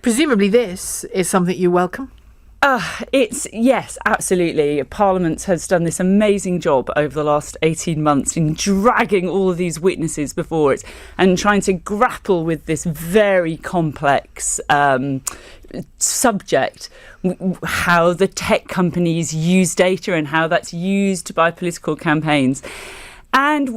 Presumably this is something you welcome? Yes, absolutely. Parliament has done this amazing job over the last 18 months in dragging all of these witnesses before it and trying to grapple with this very complex subject, how the tech companies use data and how that's used by political campaigns. And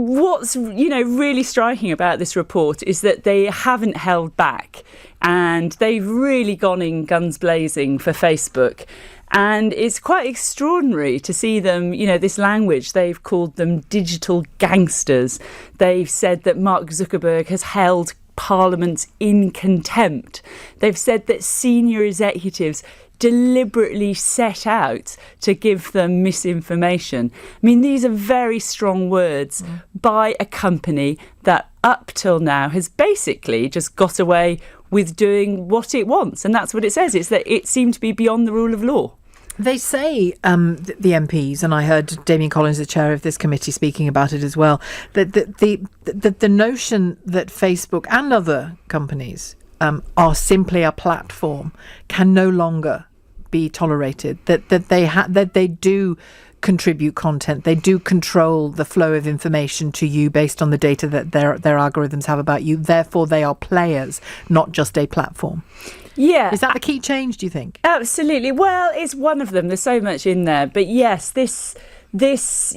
what's, really striking about this report is that they haven't held back, and they've really gone in guns blazing for Facebook. And it's quite extraordinary to see them, this language. They've called them digital gangsters. They've said that Mark Zuckerberg has held Parliament in contempt. They've said that senior executives deliberately set out to give them misinformation. I mean, these are very strong words by a company that up till now has basically just got away with doing what it wants. And that's what it says. It's that it seemed to be beyond the rule of law. They say, the MPs, and I heard Damien Collins, the chair of this committee, speaking about it as well, that the notion that Facebook and other companies are simply a platform can no longer be tolerated, that they do contribute content, they do control the flow of information to you based on the data that their algorithms have about you. Therefore, they are players, not just a platform. Yeah. Is that the key change, do you think? Absolutely. Well, it's one of them. There's so much in there. But yes, that is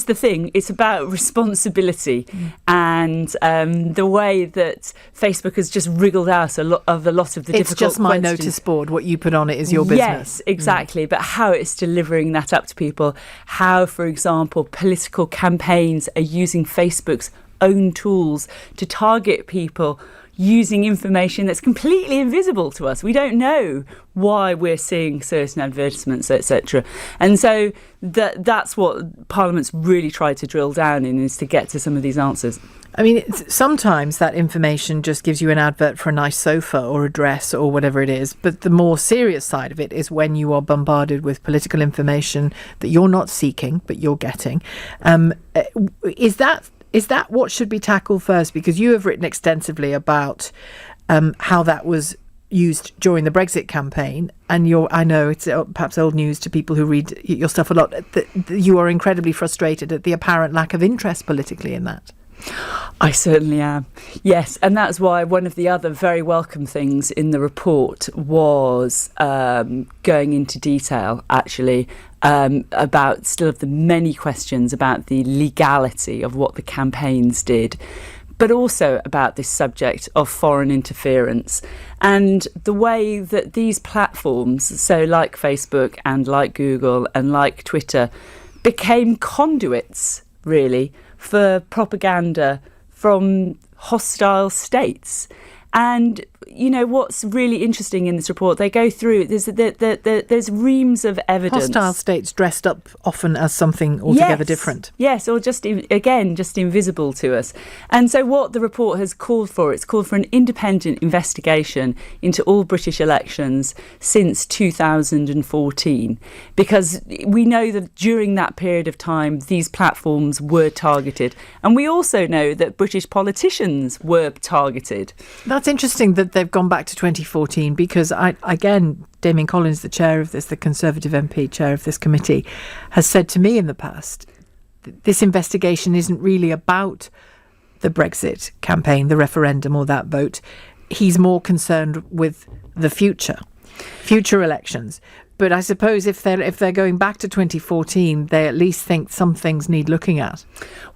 the thing. It's about responsibility and the way that Facebook has just wriggled out a lot of the difficult It's just my questions. notice board. What you put on it is your business. Yes, exactly. But how it's delivering that up to people, how, for example, political campaigns are using Facebook's own tools to target people using information that's completely invisible to us. We don't know why we're seeing certain advertisements, etc. And so that's what Parliament's really tried to drill down in, is to get to some of these answers. I mean, sometimes that information just gives you an advert for a nice sofa or a dress or whatever it is. But the more serious side of it is when you are bombarded with political information that you're not seeking, but you're getting. Is that what should be tackled first? Because you have written extensively about how that was used during the Brexit campaign, and I know it's perhaps old news to people who read your stuff a lot, that you are incredibly frustrated at the apparent lack of interest politically in that. I certainly am. Yes, and that's why one of the other very welcome things in the report was going into detail, actually, about still of the many questions about the legality of what the campaigns did, but also about this subject of foreign interference and the way that these platforms, so like Facebook and like Google and like Twitter, became conduits, really, for propaganda from hostile states. And, what's really interesting in this report, they go through, there's reams of evidence. Hostile states dressed up often as something altogether different. Yes, or just invisible to us. And so what the report has called for, it's called for an independent investigation into all British elections since 2014, because we know that during that period of time, these platforms were targeted. And we also know that British politicians were targeted. That's interesting that they've gone back to 2014, because Damien Collins, the chair of the Conservative MP, chair of this committee, has said to me in the past, this investigation isn't really about the Brexit campaign, the referendum or that vote. He's more concerned with the future elections. But I suppose if they're going back to 2014, they at least think some things need looking at.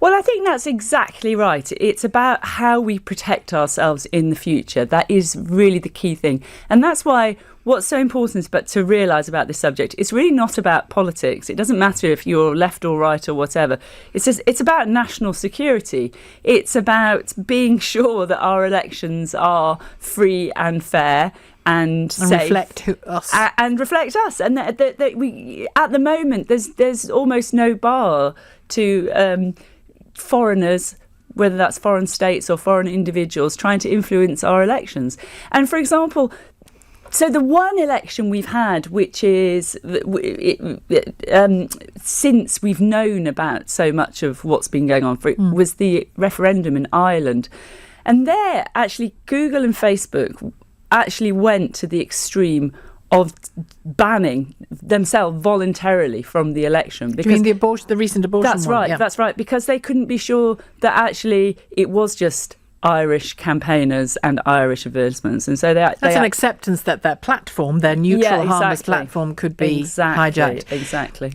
Well, I think that's exactly right. It's about how we protect ourselves in the future. That is really the key thing. And that's why what's so important to realise about this subject, it's really not about politics. It doesn't matter if you're left or right or whatever. It's about national security. It's about being sure that our elections are free and fair and safe, reflect us. And reflect us. And that we, at the moment, there's almost no bar to foreigners, whether that's foreign states or foreign individuals, trying to influence our elections. And for example, so the one election we've had, which is since we've known about so much of what's been going on, was the referendum in Ireland. And there, actually, Google and Facebook actually went to the extreme of banning themselves voluntarily from the election. Because, do you mean the recent abortion That's one? right, Yeah. that's right, because they couldn't be sure that actually it was just Irish campaigners and Irish advertisements. And so that's an acceptance that their platform, their neutral, harmless platform, could be hijacked. Exactly.